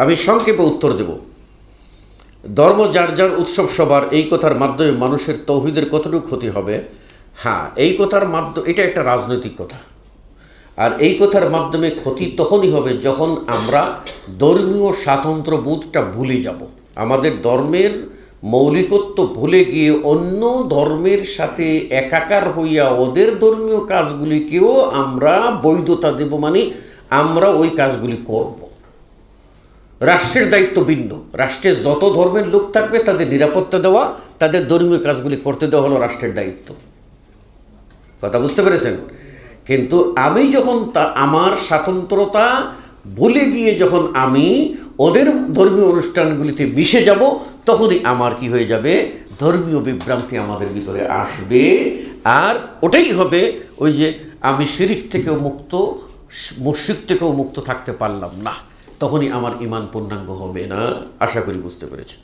আমি সংক্ষেপে উত্তর দেব। ধর্ম যার যার, উৎসব সবার, এই কথার মাধ্যমে মানুষের তৌহিদের কতটুকু ক্ষতি হবে? হ্যাঁ, এই কথার মাধ্যমে, এটা একটা রাজনৈতিক কথা, আর এই কথার মাধ্যমে ক্ষতি তখনই হবে যখন আমরা ধর্মীয় স্বাতন্ত্র্যবোধটা ভুলে যাব। আমাদের ধর্মের মৌলিকত্ব ভুলে গিয়ে অন্য ধর্মের সাথে একাকার হইয়া ওদের ধর্মীয় কাজগুলিকেও আমরা বৈধতা দেব, মানে আমরা ওই কাজগুলি করব। রাষ্ট্রের দায়িত্ব ভিন্ন। রাষ্ট্রের যত ধর্মের লোক থাকবে তাদের নিরাপত্তা দেওয়া, তাদের ধর্মীয় কাজগুলি করতে দেওয়া হলো রাষ্ট্রের দায়িত্ব। কথা বুঝতে পেরেছেন? কিন্তু আমি যখন আমার স্বাতন্ত্রতা ভুলে গিয়ে যখন আমি ওদের ধর্মীয় অনুষ্ঠানগুলিতে মিশে যাব, তখনই আমার কি হয়ে যাবে? ধর্মীয় বিভ্রান্তি আমাদের ভিতরে আসবে। আর ওটাই হবে ওই যে আমি শিরিক থেকেও মুক্ত, মুশরিক থেকেও মুক্ত থাকতে পারলাম না, তখনই আমার ঈমান পূর্ণাঙ্গ হবে না। আশা করি বুঝতে পেরেছি।